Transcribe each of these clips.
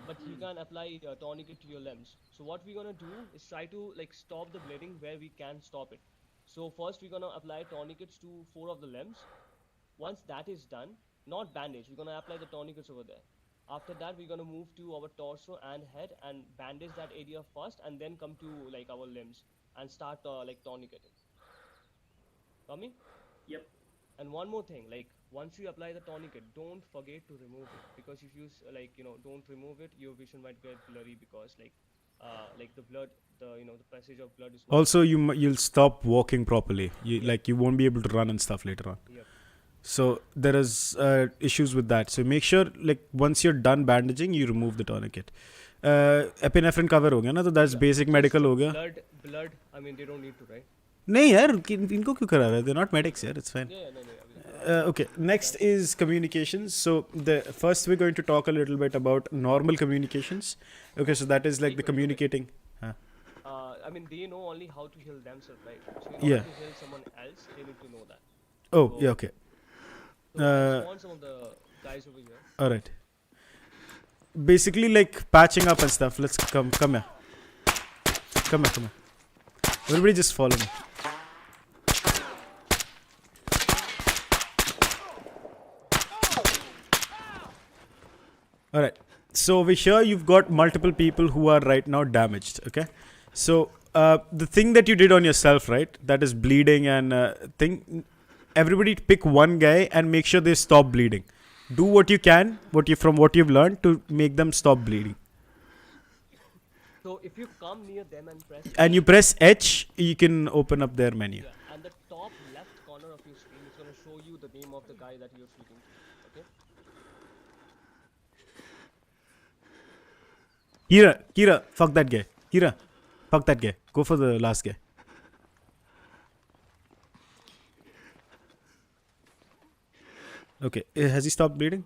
but you can apply tourniquet to your limbs. So what we're gonna do is try to like stop the bleeding where we can stop it. So first we're gonna apply tourniquets to 4 of the limbs. Once that is done, not bandage, we're gonna apply the tourniquets over there. After that, we're gonna move to our torso and head and bandage that area first, and then come to like our limbs and start like tourniqueting. Tommy? Yep. And one more thing, like once you apply the tourniquet, don't forget to remove it, because if you like don't remove it, your vision might get blurry, because like the blood, the passage of blood is not Also, clear. you'll stop walking properly. Yep. You won't be able to run and stuff later on. Yep. So there is issues with that. So make sure like once you're done bandaging, you remove the tourniquet. Epinephrine cover हो गया ना, तो that's Yeah. basic Just medical हो गया. blood. I mean, they don't need to, right? नहीं यार, इनको क्यों करा रहा है? They're not medics यार. It's fine. Yeah. No. Yeah, Okay, next is communications. So the first we're going to talk a little bit about normal communications. Okay, so that is like the Wait. communicating. I mean, they know only how to heal themselves, right? So in Yeah. order to heal someone else, they need to know that. Oh, So- yeah, okay. So I spawned some of the guys over here. All right. Basically, like patching up and stuff. Let's come here. Come here. Everybody just follow me. All right. So over here, you've got multiple people who are right now damaged. Okay. So the thing that you did on yourself, right? That is bleeding and thing. Everybody pick one guy and make sure they stop bleeding. Do what you can, from what you've learned, to make them stop bleeding. So if you come near them and press And you press H, you can open up their menu. yeah, and the top left corner of your screen is going to show you the name of the guy that you're shooting to. Okay. Kira, fuck that guy. Kira, fuck that guy. Go for the last guy. Okay, has he stopped bleeding?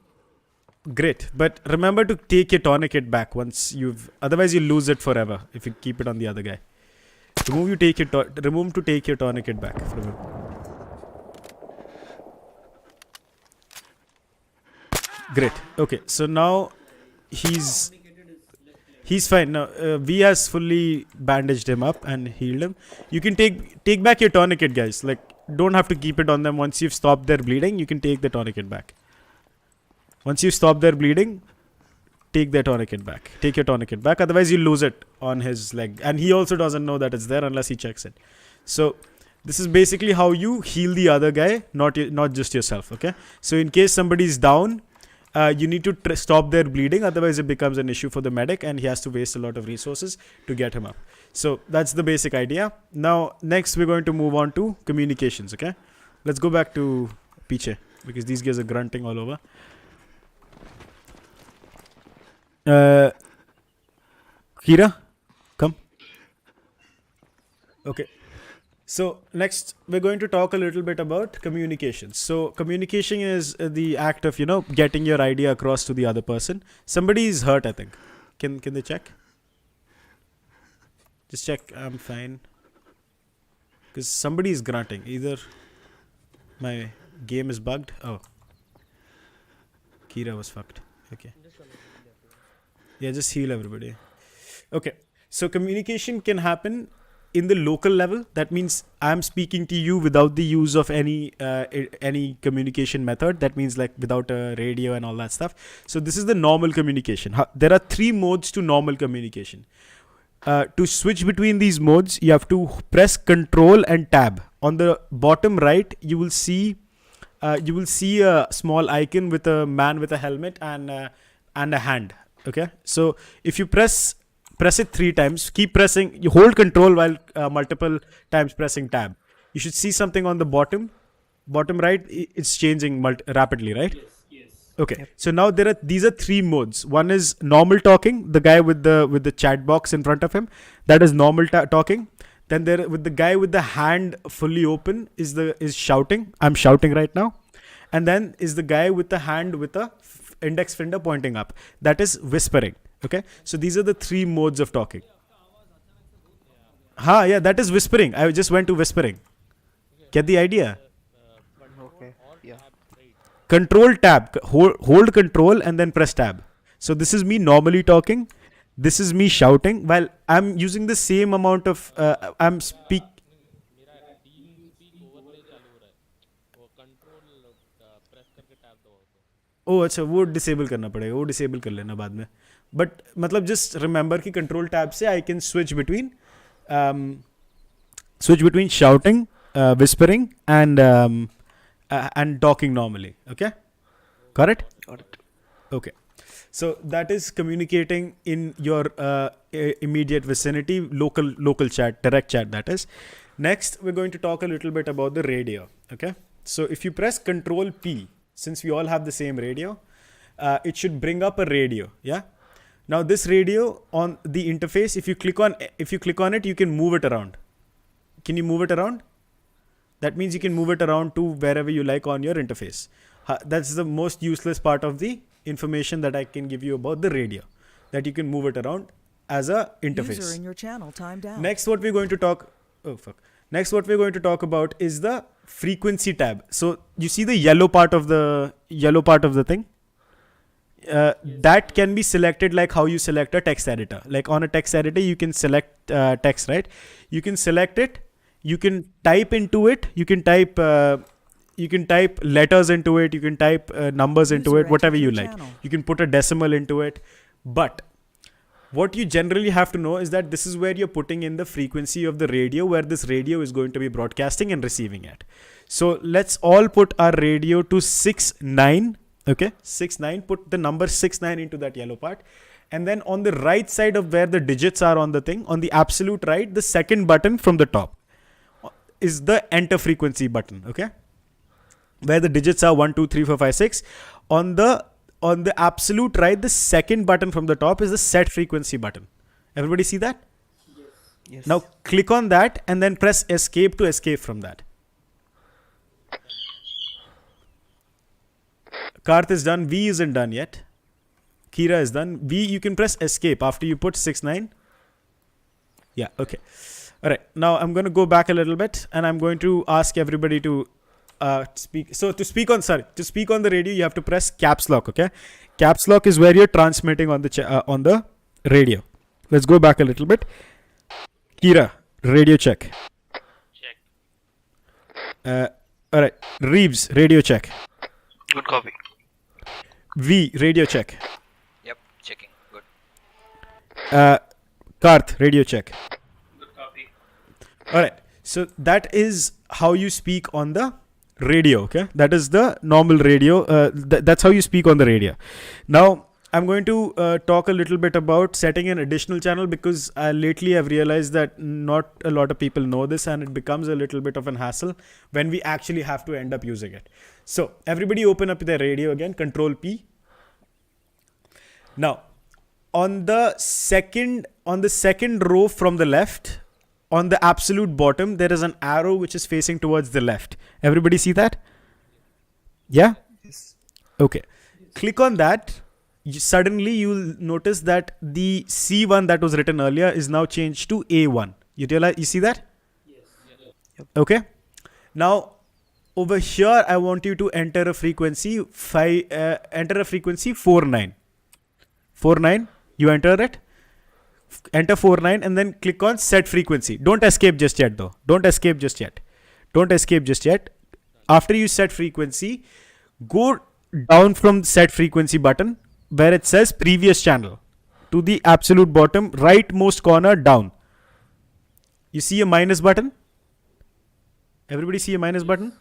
Great, but remember to take your tourniquet back once otherwise you lose it forever if you keep it on the other guy. Remove to take your tourniquet back from him. Great. Okay, so now he's fine now. V has fully bandaged him up and healed him. You can take back your tourniquet, guys. Like, don't have to keep it on them. Once you've stopped their bleeding, you can take the tourniquet back. Once you stop their bleeding, take their tourniquet back. Take your tourniquet back. Otherwise, you lose it on his leg. And he also doesn't know that it's there unless he checks it. So this is basically how you heal the other guy, not just yourself. Okay. So in case somebody's down, you need to stop their bleeding. Otherwise, it becomes an issue for the medic and he has to waste a lot of resources to get him up. So that's the basic idea. Now, next we're going to move on to communications. Okay. Let's go back to Piche because these guys are grunting all over. Kira, come. Okay. So next we're going to talk a little bit about communication. So communication is the act of, getting your idea across to the other person. Somebody is hurt, I think. Can they check? Just check. I'm fine. Because somebody is grunting. Either my game is bugged. Oh. Kira was fucked. Okay. Yeah, just heal everybody. Okay. So communication can happen in the local level. That means I'm speaking to you without the use of any communication method. That means like without a radio and all that stuff. So this is the normal communication. There are 3 modes to normal communication. To switch between these modes, you have to press Control and Tab. On the bottom right, you will see a small icon with a man with a helmet and a hand. Okay, so if you press it 3 times, keep pressing. You hold Control while multiple times pressing Tab. You should see something on the bottom right. It's changing rapidly, right? Yes. Okay. Yep. So now these are 3 modes. One is normal talking, the guy with the chat box in front of him. That is normal talking. Then with the guy with the hand fully open is shouting. I'm shouting right now. And then is the guy with the hand with the index finger pointing up. That is whispering. Okay. So these are the 3 modes of talking. Yeah, that is whispering. I just went to whispering. Get the idea? Okay. Yeah. Control Tab. Hold Control and then press Tab. So this is me normally talking. This is me shouting while I'm using the same amount of I'm speak. मेरा team speak overlay चालू हो रहा है वो control press करके tab दबाओ तो ओ अच्छा, वो डिसेबल करना पड़ेगा, वो डिसेबल कर लेना बाद में. बट मतलब जस्ट रिमेंबर कि कंट्रोल टैब से I can switch between shouting, whispering, and talking normally. Okay, got it? Got it. Okay. So that is communicating in your immediate vicinity, local chat, direct chat. That is. Next, we're going to talk a little bit about the radio. Okay. So if you press Control P, since we all have the same radio, it should bring up a radio. Yeah. Now this radio on the interface, if you click on it, you can move it around. Can you move it around? That means you can move it around to wherever you like on your interface. That's the most useless part of the information that I can give you about the radio, that you can move it around as a interface. User in your channel timed out. Next, what we're going to talk. Oh fuck. Next, what we're going to talk about is the frequency tab. So you see the yellow part of the thing. That can be selected like how you select a text editor. Like on a text editor, you can select text, right? You can select it. You can type into it. You can type letters into it. You can type numbers into User it. Whatever entered you your like. channel. You can put a decimal into it. But what you generally have to know is that this is where you're putting in the frequency of the radio, where this radio is going to be broadcasting and receiving at. So let's all put our radio to 69. Okay, 69. Put the number 69 into that yellow part. And then on the right side of where the digits are on the thing, on the absolute right, the second button from the top is the enter frequency button. Okay, where the digits are 1, 2, 3, 4, 5, 6. On the absolute right, the second button from the top is the set frequency button. Everybody see that? Yes. Now click on that and then press escape to escape from that. Karth is done. V isn't done yet. Kira is done. V, you can press escape after you put 69. Yeah, okay. All right. Now I'm going to go back a little bit and I'm going to ask everybody to speak. So to speak on the radio, you have to press caps lock. Okay. Caps lock is where you're transmitting on the radio. Let's go back a little bit. Kira, radio check. check All right. Reeves, radio check. Good copy. V, radio check. Yep, checking. Good. Karth, radio check. good copy All right. So that is how you speak on the radio. Okay. That is the normal radio. That's how you speak on the radio. Now I'm going to talk a little bit about setting an additional channel because lately I've realized that not a lot of people know this and it becomes a little bit of an hassle when we actually have to end up using it. So everybody open up their radio again, Control P. Now on the second row from the left, on the absolute bottom, there is an arrow which is facing towards the left. Everybody see that? Yeah? Yes. Okay. Click on that. Suddenly you'll notice that the C1 that was written earlier is now changed to A1. You see that? yes Okay. Now over here, I want you to enter a frequency 49. 49. You enter it. Enter 49 and then click on set frequency. Don't escape just yet though. Don't escape just yet. After you set frequency, go down from set frequency button where it says previous channel to the absolute bottom rightmost corner down. You see a minus button? Everybody see a minus button?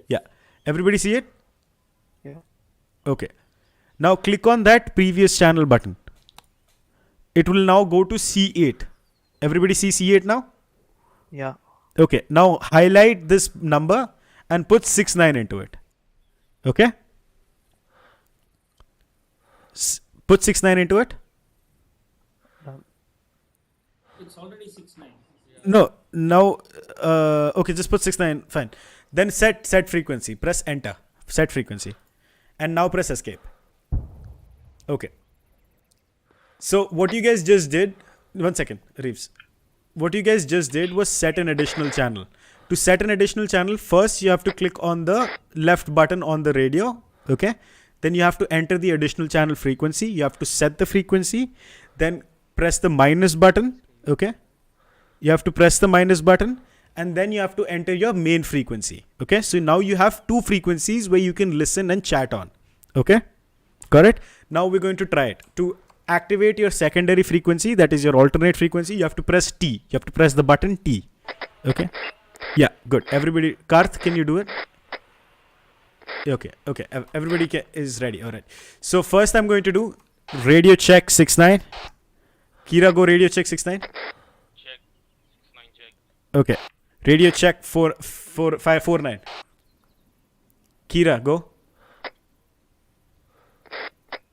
Yeah. Everybody see it? Yeah. Okay. Now click on that previous channel button. It will now go to C8. Everybody see C8 now? Yeah. Okay. Now highlight this number and put 69 into it. Okay. Put 69 into it. it's already 6-9 No. Now. Okay. Just put 69. Fine. Then set frequency. Press enter. Set frequency. And now press escape. Okay. So what you guys just did, 1 second, Reeves. What you guys just did was set an additional channel. To set an additional channel, first you have to click on the left button on the radio. Okay. then you have to enter the additional channel frequency. You have to set the frequency, then press the minus button. Okay, you have to press the minus button, and then you have to enter your main frequency. Okay, so now you have two frequencies where you can listen and chat on. Okay, correct. Now we're going to try it. To activate your secondary frequency, that is your alternate frequency, you have to press T. You have to press the button T. Okay, yeah, good. Everybody, Karth, can you do it? Okay, okay, everybody is ready. All right, so first I'm going to do radio check 69. Kira, go radio check 69. Check. 69 check. Okay, radio check 549. Kira, go.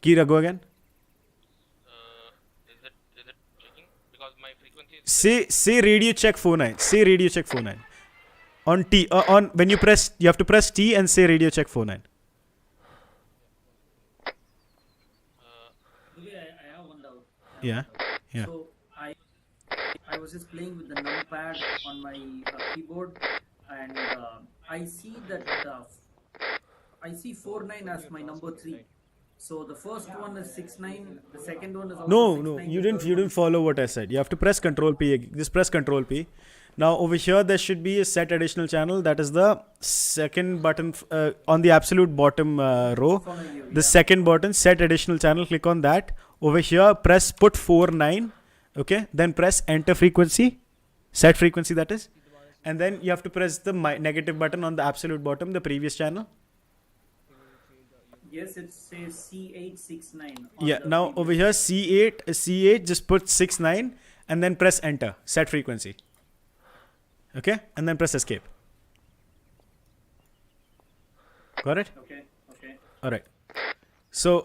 Kira, go again. Is it checking? Because my frequency is Say radio check 49. Say radio check 49. On T, on when you press, you have to press T and say radio check 49. I have one doubt. Yeah, yeah. So I was just playing with the numpad on my keyboard, and I see that I see 49 as my number 3. So the first one is 69. The second one is also No, 69, you the didn't. third You one- didn't follow what I said. You have to press Control P. Just press Control P. Now over here there should be a set additional channel. That is the second button on the absolute bottom row. Follow you, The yeah. second button, set additional channel. Click on that. Over here, press put 49. Okay. Then press enter frequency, set frequency that is, and then you have to press the negative button on the absolute bottom, the previous channel. Yes, it says C869. on Yeah. the Now previous- over here, C8, just put 69 and then press enter, set frequency. Okay, and then press escape. Got it? Okay, okay. All right. So,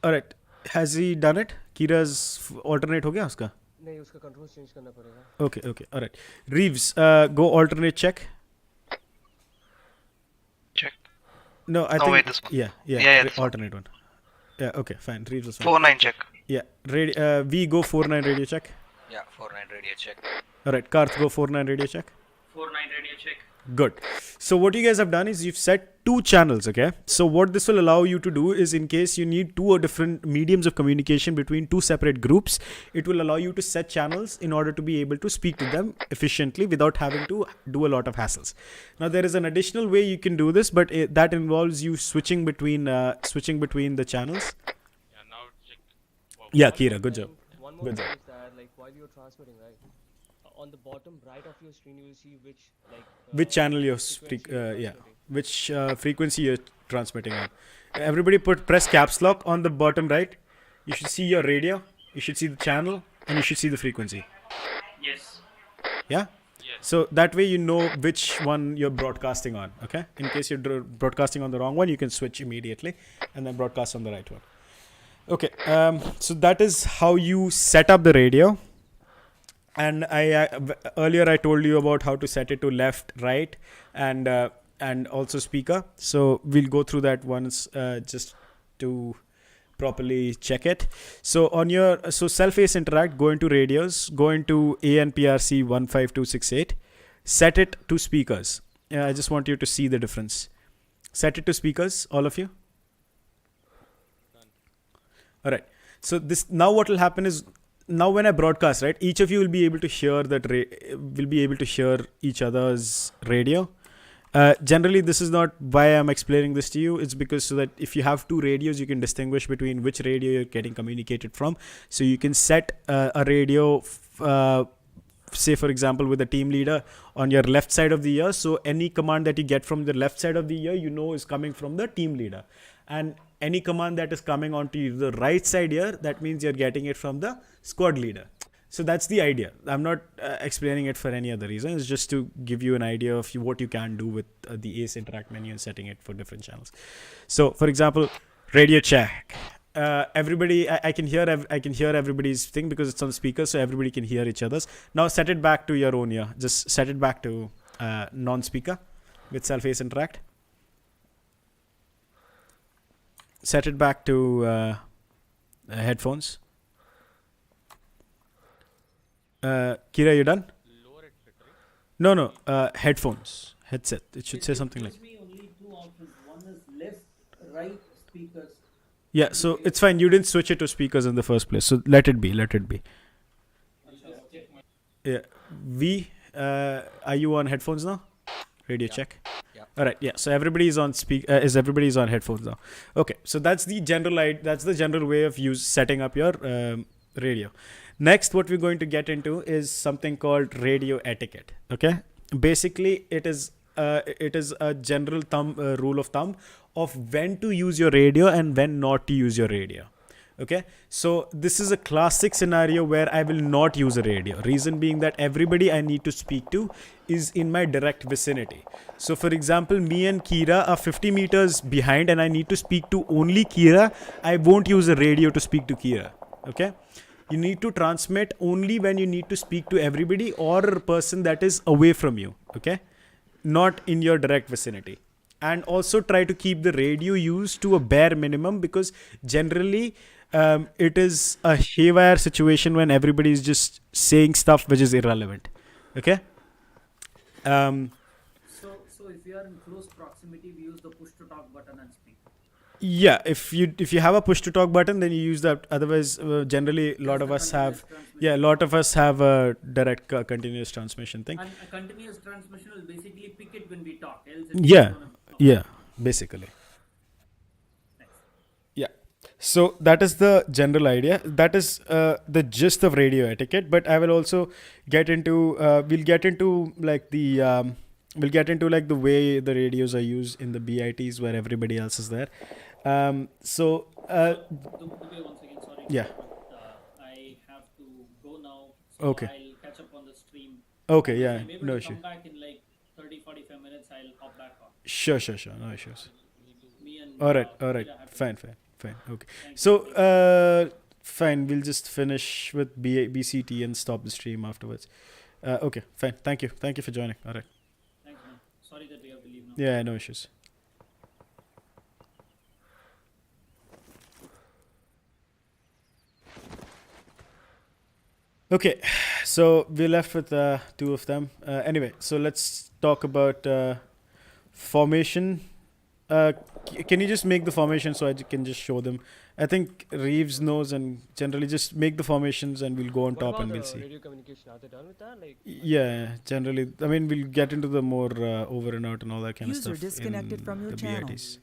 all right. Has he done it? Kira's alternate हो गया उसका? नहीं उसका controls change करना पड़ेगा. Okay, okay. All right. Reeves, go alternate check. Check. No, I No, think. wait, this one. Yeah, Yeah, this one. alternate one. Yeah, okay, fine. Reeves was fine. 49 check. Yeah. We go 49 radio check. Yeah, 49 radio check. All right. Karth, go 49 radio check. 49 radio check. Good. So what you guys have done is you've set two channels, okay? So what this will allow you to do is, in case you need two or different mediums of communication between two separate groups, it will allow you to set channels in order to be able to speak to them efficiently without having to do a lot of hassles. Now there is an additional way you can do this, but that involves you switching between the channels. yeah, now check. Wow. Yeah, Kira, good job. One more Good thing job. is that, like, while you're transmitting, right, on the bottom right of your screen, you will see Which channel you're frequency you're yeah, transmitting. which frequency you're transmitting on. Everybody press caps lock on the bottom right. You should see your radio, you should see the channel, and you should see the frequency. Yes. Yeah? Yes. So that way you know which one you're broadcasting on, okay? In case you're broadcasting on the wrong one, you can switch immediately and then broadcast on the right one. Okay, so that is how you set up the radio. And earlier I told you about how to set it to left, right, and also speaker. So we'll go through that once just to properly check it. So on your Self-Ace Interact, go into radios, go into ANPRC 15268, set it to speakers. I just want you to see the difference. Set it to speakers, all of you. All right. So this now what will happen is, now when I broadcast, right, each of you will be able to hear each other's radio. Generally, this is not why I'm explaining this to you. It's because so that if you have two radios, you can distinguish between which radio you're getting communicated from. So you can set a radio, say for example, with the team leader on your left side of the ear. So any command that you get from the left side of the ear, you know is coming from the team leader. And any command that is coming onto the right side here, that means you're getting it from the squad leader. So that's the idea. I'm not explaining it for any other reason. It's just to give you an idea of what you can do with the Ace Interact menu and setting it for different channels. So, for example, radio check. Everybody, I can hear everybody's thing because it's on speaker, so everybody can hear each other's. Now set it back to your own ear. Just set it back to non-speaker with Self-Ace Interact. Set it back to headphones. Kira, you done? Lower it, right? No, headphones, headset. It should say something like. Gives me only two options. One is left, right speakers. Yeah, so it's fine. You didn't switch it to speakers in the first place, so let it be. Let it be. Yeah. Are you on headphones now? Radio check. Yeah. All right. Yeah. So everybody is on everybody is on headphones now. Okay. So that's the general way of setting up your radio. Next, what we're going to get into is something called radio etiquette. Okay. Basically, it is a general rule of thumb of when to use your radio and when not to use your radio. Okay, so this is a classic scenario where I will not use a radio. Reason being that everybody I need to speak to is in my direct vicinity. So for example, me and Kira are 50 meters behind and I need to speak to only Kira. I won't use a radio to speak to Kira. Okay, you need to transmit only when you need to speak to everybody or a person that is away from you. Okay, not in your direct vicinity. And also try to keep the radio use to a bare minimum, because generally it is a haywire situation when everybody is just saying stuff which is irrelevant. Okay. So if you are in close proximity, we use the push to talk button and speak. Yeah, if you have a push to talk button, then you use that. Otherwise, generally a lot of us have a direct continuous transmission thing. And a continuous transmission will basically pick it when we talk. Else Yeah, basically. Yeah. So that is the general idea. That is the gist of radio etiquette. But I will also get into we'll get into like the way the radios are used in the BITs where everybody else is there. Dubey, once again, sorry. Yeah. But, I have to go now. So Okay. I'll catch up on the stream. Okay. Yeah. I'm able No to issue. come back in like 30-45 minutes. I'll hop back on. Sure. No issues. Me and All right. Kira have to- Fine. Okay. Thank So, you. fine. We'll just finish with BCT and stop the stream afterwards. Okay. Fine. Thank you for joining. All right. Thanks, man. Sorry that we have to leave now. Yeah. No issues. Okay. So we're left with two of them. Anyway, so let's talk about formation. Can you just make the formation so I can just show them? I think Reeves knows, and generally just make the formations and we'll go on What top about and we'll the see. radio communication? Are they done with that? Like, Yeah, generally. I mean, we'll get into the more over and out and all that kind User of stuff. disconnected in from your the channel. BITs.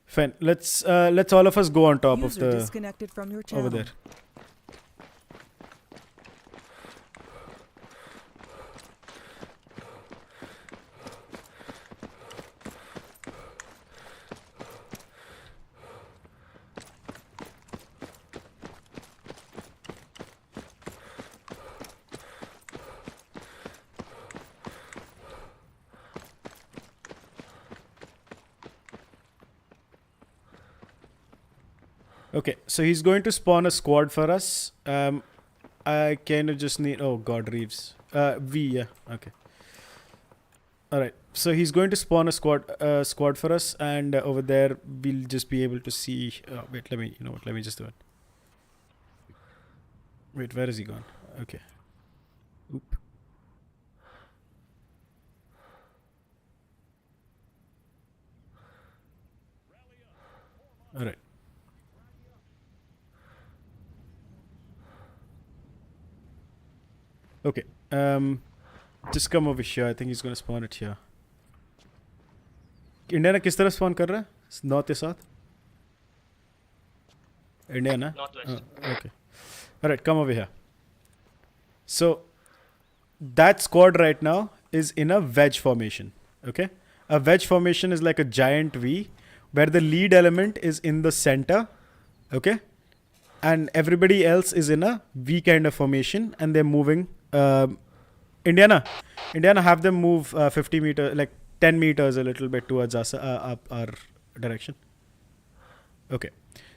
Fine. Let's all of us go on top User of the disconnected from your channel. over there. Okay, so he's going to spawn a squad for us. I kind of just need. Oh God, Reeves. Yeah. Okay. All right. So he's going to spawn a squad for us, and over there we'll just be able to see. Wait, let me. You know what? Let me just do it. Wait, where is he gone? Okay. Oop. All right. Okay. Just come over here. I think he's gonna spawn it here. India ना किस तरह spawn कर रहा है? North के साथ? India ना? northwest. Okay. All right, come over here. So that squad right now is in a wedge formation. Okay, a wedge formation is like a giant V, where the lead element is in the center. Okay, and everybody else is in a V kind of formation, and they're moving. Indiana, have them move 50 meters, like 10 meters, a little bit towards us, up our direction. Okay,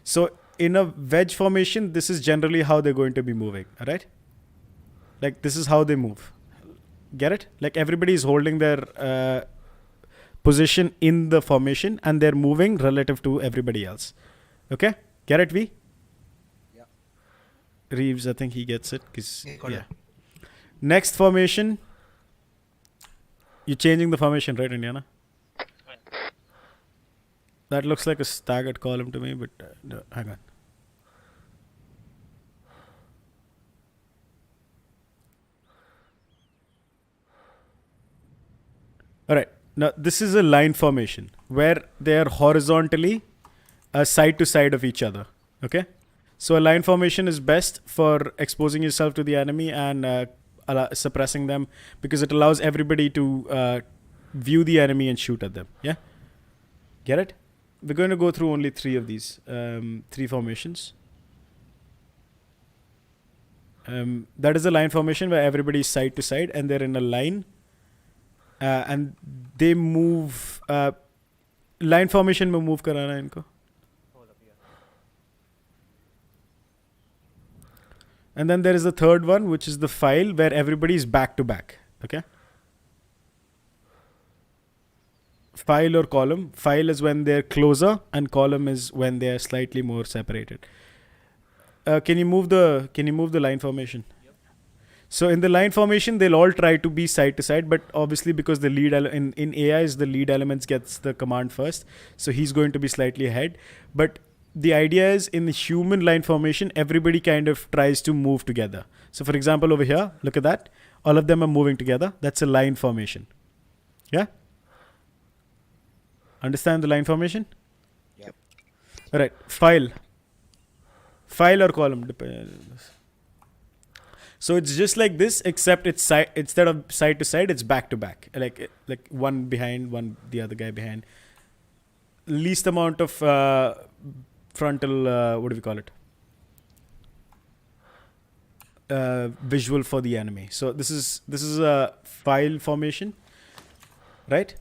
so in a wedge formation, this is generally how they're going to be moving. All right, like this is how they move. Get it? Like everybody is holding their position in the formation, and they're moving relative to everybody else. Okay, get it, V? Yeah. Reeves, I think he gets it. 'Cause, Got yeah. Next formation. You're changing the formation, right, Indiana? That looks like a staggered column to me, but no, hang on. All right. Now this is a line formation where they are horizontally side to side of each other. Okay. So a line formation is best for exposing yourself to the enemy and suppressing them, because it allows everybody to view the enemy and shoot at them. Yeah. Get it? We're going to go through only 3 of these, 3 formations. That is a line formation where everybody is side to side and they're in a line, and they move. Line formation में move कराना है इनको. Hold up, yeah. And then there is the third one, which is the file where everybody is back to back. Okay. File or column. File is when they're closer, and column is when they're slightly more separated. Can you move the line formation? Yep. So in the line formation, they'll all try to be side to side, but obviously because the lead in AIs, the lead elements gets the command first, so he's going to be slightly ahead. But the idea is in the human line formation, everybody kind of tries to move together. So for example, over here, look at that. All of them are moving together. That's a line formation. Yeah? Understand the line formation? Yep. All right. File or column. So it's just like this, except it's instead of side to side, it's back to back, like one behind, one the other guy behind. Least amount of frontal, what do we call it? Visual for the enemy. So this is a file formation, right?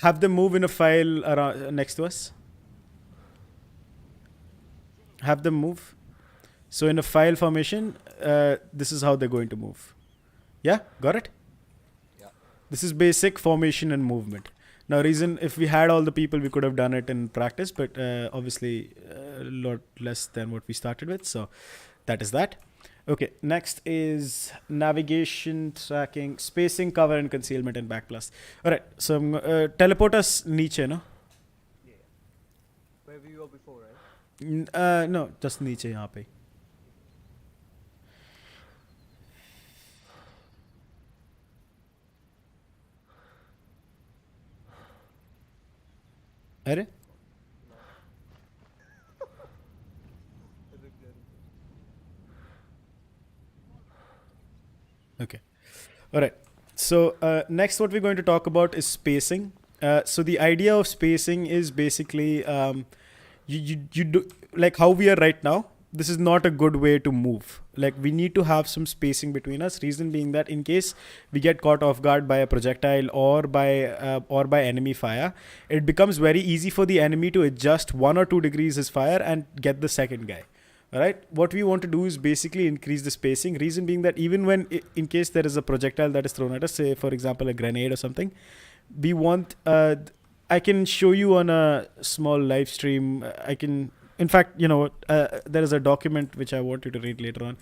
Have them move in a file around next to us. Have them move. So in a file formation, this is how they're going to move. Yeah, got it? Yeah. This is basic formation and movement. Now, reason if we had all the people, we could have done it in practice, but obviously a lot less than what we started with. So that is that. Okay, next is navigation, tracking, spacing, cover, and concealment, and backblast. All right, so teleport us niche, no? Yeah. Where we were before, right? No, just niche यहाँ पे. अरे okay, all right. So next what we're going to talk about is spacing. So the idea of spacing is basically you do like how we are right now. This is not a good way to move. Like we need to have some spacing between us. Reason being that in case we get caught off guard by a projectile or by enemy fire, it becomes very easy for the enemy to adjust 1 or 2 degrees his fire and get the second guy. All right. What we want to do is basically increase the spacing. Reason being that even when in case there is a projectile that is thrown at us, say for example a grenade or something, we want. I can show you on a small live stream. I can. In fact, you know what? There is a document which I want you to read later on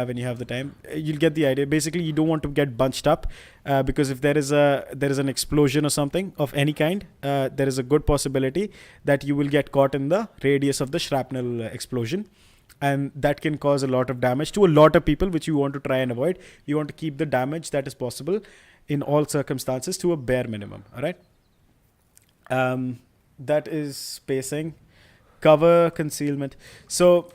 when you have the time. You'll get the idea. Basically, you don't want to get bunched up because if there is an explosion or something of any kind, there is a good possibility that you will get caught in the radius of the shrapnel explosion. And that can cause a lot of damage to a lot of people, which you want to try and avoid. You want to keep the damage that is possible in all circumstances to a bare minimum. All right. That is spacing, cover, concealment. So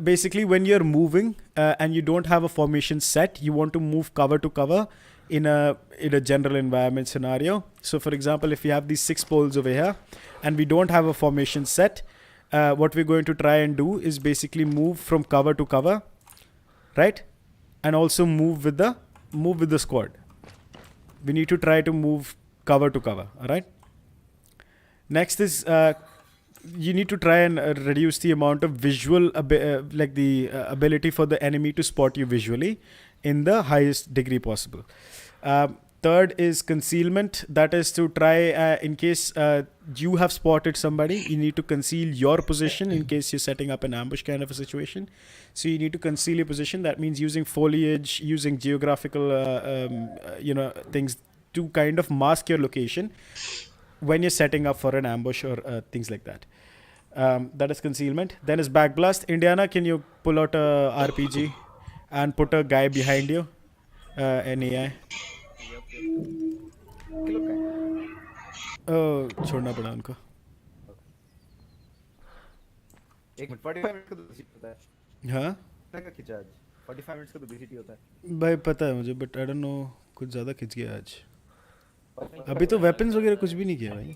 basically, when you're moving and you don't have a formation set, you want to move cover to cover in a general environment scenario. So, for example, if we have these 6 poles over here and we don't have a formation set, what we're going to try and do is basically move from cover to cover, right? And also move with the squad. We need to try to move cover to cover. All right. Next is you need to try and reduce the amount of visual, ability for the enemy to spot you visually in the highest degree possible. Third is concealment. That is to try, in case you have spotted somebody, you need to conceal your position in case you're setting up an ambush kind of a situation. So you need to conceal your position. That means using foliage, using geographical, things to kind of mask your location. when you're setting up for an ambush or things like that. That is concealment. Then is backblast. Indiana, can you pull out a RPG and put a guy behind you? An AI. Yep. Kilo का है? छोड़ना पड़ा उनको. एक minute 45 minute का तो BCT होता है. हाँ कितना का खींचा आज? 45 मिनट्स का तो BCT होता है. भाई पता है मुझे, बट आई डोंट नो, कुछ ज़्यादा खिंच गया आज. अभी तो वेपन्स वगैरह कुछ भी नहीं किया भाई.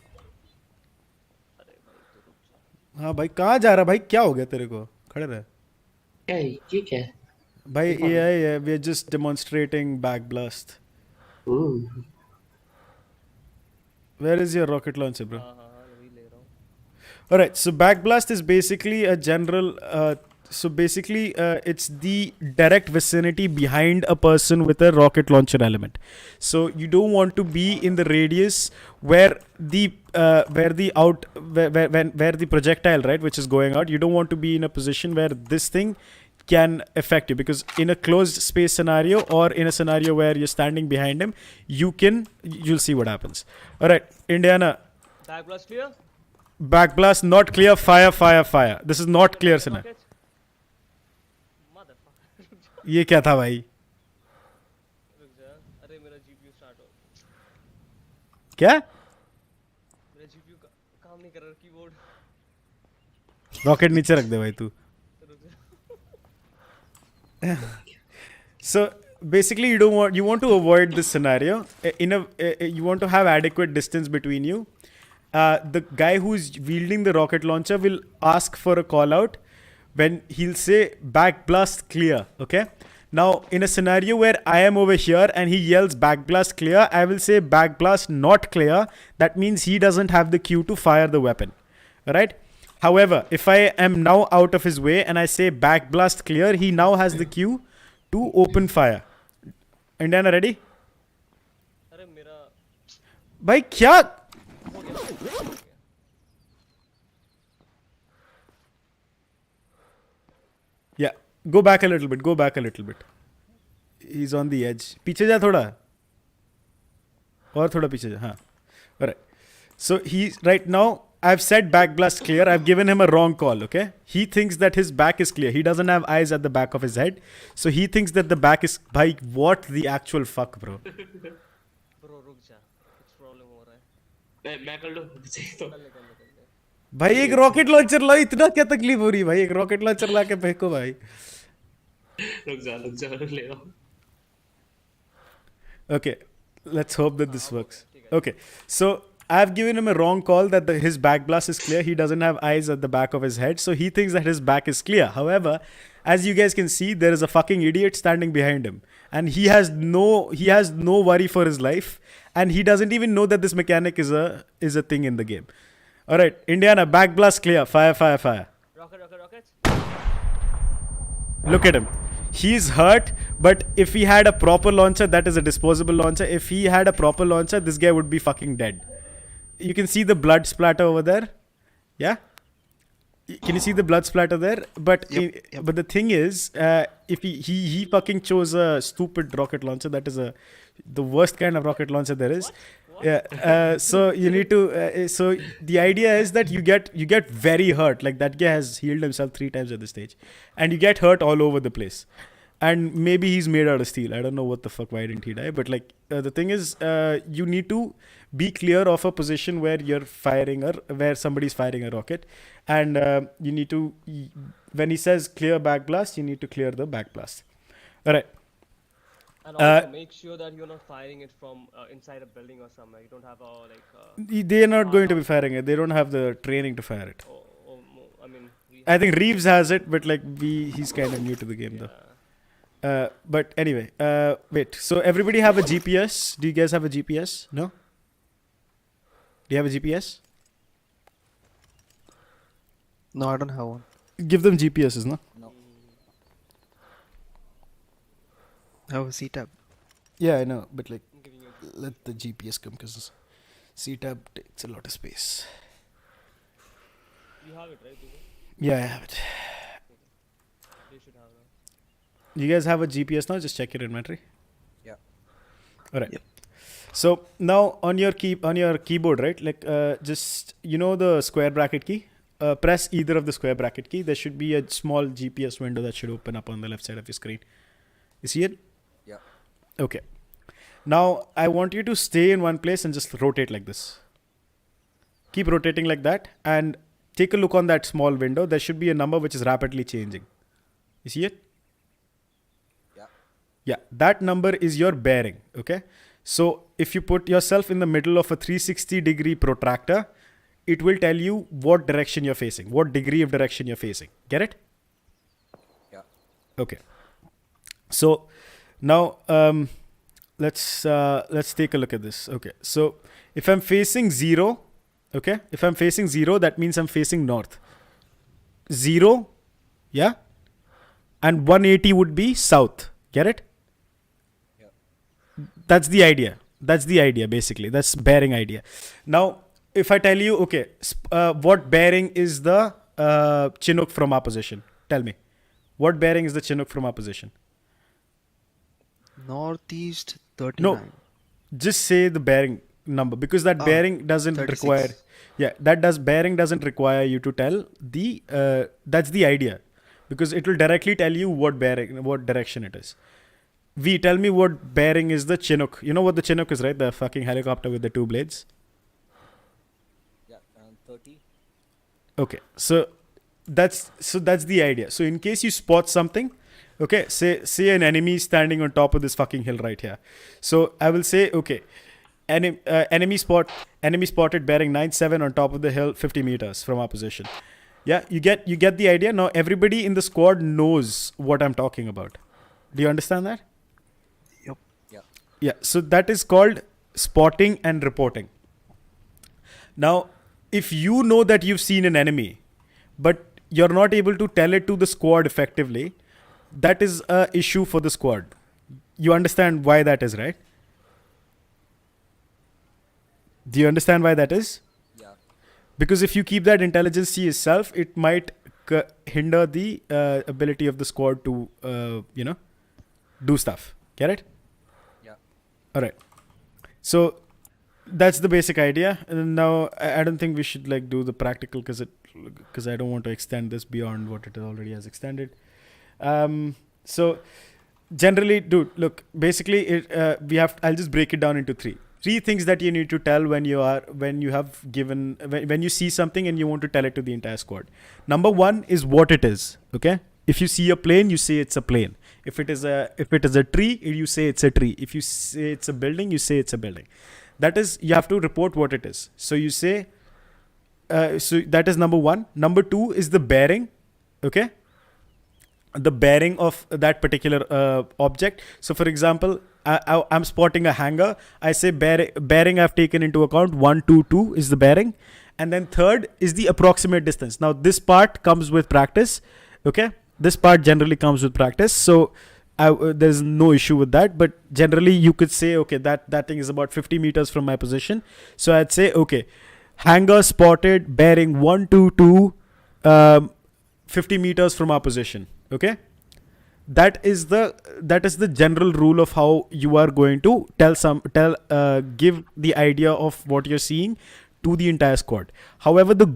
हाँ भाई कहाँ जा रहा भाई, क्या हो गया तेरे को? खड़े रहे क्या ये क्या है? भाई. AI है, we are just demonstrating back blast. Ooh. Where is your rocket launcher, bro? हाँ वही ले रहा हूँ. Alright, so backblast is basically a general. It's the direct vicinity behind a person with a rocket launcher element. So you don't want to be in the radius where the projectile, right, which is going out. You don't want to be in a position where this thing can affect you, because in a closed space scenario or in a scenario where you're standing behind him, you'll see what happens. Alright, Indiana. Backblast clear. Backblast not clear. Fire. This is not clear scenario. Rockets. Motherfucker. ये क्या था भाई? रुक जा. अरे मेरा GPU start हो. क्या? मेरा GPU काम नहीं कर रहा, कीबोर्ड. रॉकेट नीचे रख दे भाई तू. रुक जा. So basically you want to avoid this scenario. You want to have adequate distance between you. The guy who's wielding the rocket launcher will ask for a call out when he'll say backblast clear. Okay, now in a scenario where I am over here and he yells backblast clear, I will say backblast not clear. That means he doesn't have the cue to fire the weapon. Alright. However, if I am now out of his way and I say backblast clear, he now has the cue to open fire. Indiana ready? अरे मेरा भाई क्या? हो गया. Yeah, go back a little bit. He's on the edge. पीछे जा थोड़ा. और थोड़ा पीछे जा. हाँ. Alright. So he's right now. I've said backblast clear. I've given him a wrong call, okay? He thinks that his back is clear. He doesn't have eyes at the back of his head. So he thinks that the back is... Bhai, what the actual fuck, bro? Bro रुक जा. कुछ problem हो रहा है. मैं कर लूं चाहिए तो. कर ले. भाई एक रॉकेट लॉन्चर ला, इतना क्या तकलीफ हो रही है भाई? एक रॉकेट लॉन्चर ला के फेंको भाई. रुक जा ले रहा हूं. Okay, let's hope that this works. Okay, so I've given him a wrong call that his backblast is clear. He doesn't have eyes at the back of his head, so he thinks that his back is clear. However, as you guys can see, there is a fucking idiot standing behind him, and he has no worry for his life, and he doesn't even know that this mechanic is a thing in the game. All right, Indiana, backblast clear. Fire. Rockets. Look at him. He's hurt, but if he had a proper launcher, that is a disposable launcher. If he had a proper launcher, this guy would be fucking dead. You can see the blood splatter over there. Yeah? Can you see the blood splatter there? But but the thing is, if he fucking chose a stupid rocket launcher, that is the worst kind of rocket launcher there is. What? Yeah. So you need to. So the idea is that you get very hurt. Like that guy has healed himself 3 times at this stage, and you get hurt all over the place. And maybe he's made out of steel. I don't know what the fuck. Why didn't he die? But like the thing is, you need to be clear of a position where you're firing or where somebody's firing a rocket, and you need to. When he says clear back blast, you need to clear the back blast. All right. And also make sure that you're not firing it from inside a building or somewhere. You don't have They're not going to be firing it. They don't have the training to fire it. I mean. I think Reeves has it, but like he's kind of new to the game though. But anyway, wait. So everybody have a GPS? Do you guys have a GPS? No? Do you have a GPS? No, I don't have one. Give them GPSs, no? No. I have a C-tab. Yeah, I know, but like, let the GPS come because C-tab takes a lot of space. You have it, right? Yeah, I have it. They should have it. You guys have a GPS now? Just check your inventory. Yeah. All right. Yep. So now on your keyboard, right? Like just the square bracket key. Press either of the square bracket key. There should be a small GPS window that should open up on the left side of your screen. You see it? Yeah. Okay. Now I want you to stay in one place and just rotate like this. Keep rotating like that and take a look on that small window. There should be a number which is rapidly changing. You see it? Yeah. Yeah, that number is your bearing. Okay. So if you put yourself in the middle of a 360-degree protractor, it will tell you what direction you're facing, what degree of direction you're facing. Get it? Yeah. Okay. So now let's take a look at this. Okay. So if I'm facing 0, okay, if I'm facing 0, that means I'm facing north. 0, yeah, and 180 would be south. Get it? Yeah. That's the idea. That's the idea, basically. That's bearing idea. Now, if I tell you, okay, what bearing is the Chinook from our position? Tell me. What bearing is the Chinook from our position? Northeast 39. No, just say the bearing number, because that bearing doesn't 36. require. Yeah, bearing doesn't require you to tell the. That's the idea, because it will directly tell you what direction it is. Tell me what bearing is the Chinook. You know what the Chinook is, right? The fucking helicopter with the 2 blades. Yeah. Around 30. Okay, so that's the idea. So in case you spot something, okay, say an enemy standing on top of this fucking hill right here. So I will say, okay, enemy spotted bearing 97 on top of the hill, 50 meters from our position. Yeah, you get the idea. Now everybody in the squad knows what I'm talking about. Do you understand that? Yep. Yeah. Yeah, so that is called spotting and reporting. Now, if you know that you've seen an enemy, but you're not able to tell it to the squad effectively, that is an issue for the squad. You understand why that is, right? Do you understand why that is? Yeah. Because if you keep that intelligence to yourself, it might hinder the ability of the squad to, do stuff. Get it? Yeah. All right. So that's the basic idea. And now I don't think we should like do the practical because I don't want to extend this beyond what it already has extended. So generally, dude, look, basically I'll just break it down into three things that you need to tell when you see something and you want to tell it to the entire squad. Number 1 is what it is. Okay. If you see a plane, you say it's a plane. If it is a tree, you say it's a tree. If you say it's a building, you say it's a building. That is, you have to report what it is. So you say, so that is number 1. Number 2 is the bearing. Okay. The bearing of that particular object. So for example, I'm spotting a hangar. I say bearing I've taken into account 122 is the bearing. And then third is the approximate distance. Now this part comes with practice. Okay. This part generally comes with practice. So there's no issue with that. But generally you could say, okay, that thing is about 50 meters from my position. So I'd say, okay, hangar spotted, bearing 122, 50 meters from our position. Okay. That is the general rule of how you are going to give the idea of what you're seeing to the entire squad. However, there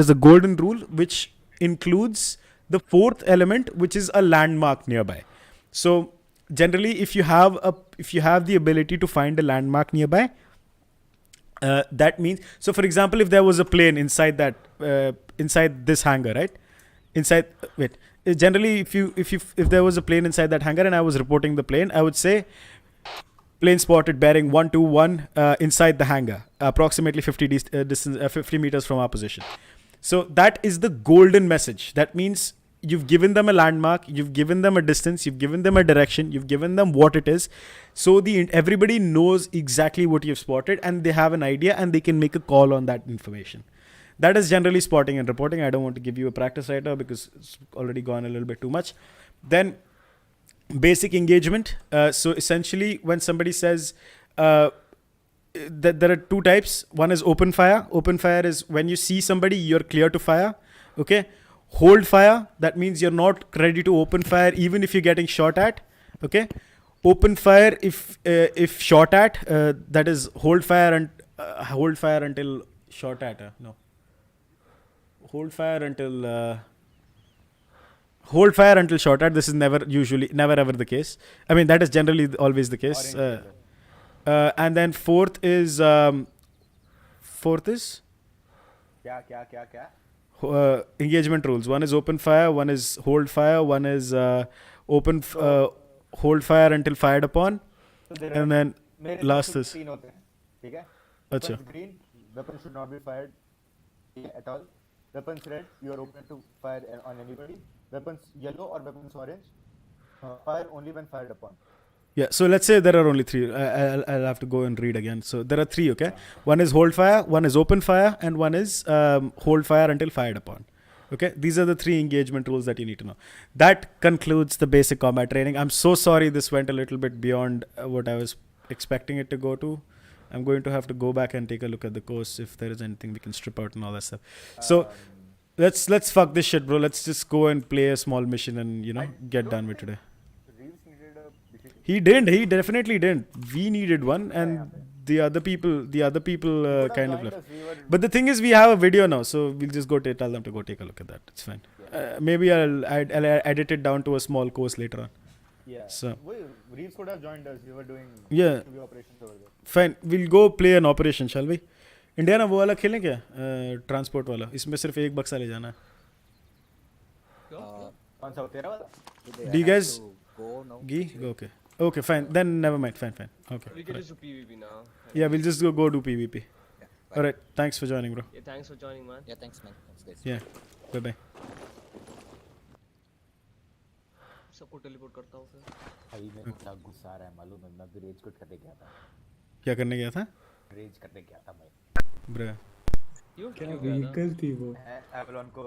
is a golden rule which includes the 4th element, which is a landmark nearby. So generally, if you have the ability to find a landmark nearby, that means, so for example, if there was a plane inside this hangar, right? Generally, if there was a plane inside that hangar and I was reporting the plane, I would say plane spotted bearing 121 inside the hangar, approximately 50 meters from our position. So that is the golden message. That means you've given them a landmark, you've given them a distance, you've given them a direction, you've given them what it is. So everybody knows exactly what you've spotted and they have an idea and they can make a call on that information. That is generally spotting and reporting. I don't want to give you a practice right now because it's already gone a little bit too much. Then basic engagement. So essentially when somebody says that there are 2 types. One is open fire. Open fire is when you see somebody, you're clear to fire. Okay. Hold fire. That means you're not ready to open fire even if you're getting shot at. Okay. open fire if shot at. That is hold fire and hold fire until shot at. No. Hold fire until hold fire until shot at. This is never ever the case. I mean, that is generally always the case. And then fourth is engagement rules. One is open fire, one is hold fire, one is hold fire until fired upon, and then last is अच्छा green, weapon should not be fired at all. Weapons red, you are open to fire on anybody. Weapons yellow or weapons orange, fire only when fired upon. Yeah, so let's say there are only three. I'll have to go and read again. So there are three, okay? One is hold fire, one is open fire, and one is hold fire until fired upon. Okay, these are the three engagement rules that you need to know. That concludes the basic combat training. I'm so sorry this went a little bit beyond what I was expecting it to go to. I'm going to have to go back and take a look at the course if there is anything we can strip out and all that stuff. So let's fuck this shit, bro. Let's just go and play a small mission and get done with today. He didn't. He definitely didn't. We needed one, and the other people kind of left. But the thing is, we have a video now, so we'll just go tell them to go take a look at that. It's fine. Maybe I'll edit it down to a small course later on. Yeah. So Reeves would have joined us. We were doing operations over there. Fine. We'll go play an operation, shall we? India वो वाला खेलें क्या transport वाला इसमें सिर्फ एक बक्सा ले जाना है कौन सा तेरा वाला Do you guys go now? Okay, fine. Then never mind. Fine. Okay. We can just do PvP now. Yeah, we'll just go do PvP. Yeah, All right. Thanks for joining, bro. Yeah, thanks for joining, man. Yeah, thanks, man. Thanks, guys. Yeah. Bye. सबको teleport करता हूँ फिर. भाई मेरे को क्या गुस्सा आ रहा है मालूम है मैं भी रेज क्विट करने गया था क्या करने गया था रेज करने गया था मैं ब्रो क्यों क्या गया था? व्हीकल थी वो एवलॉन को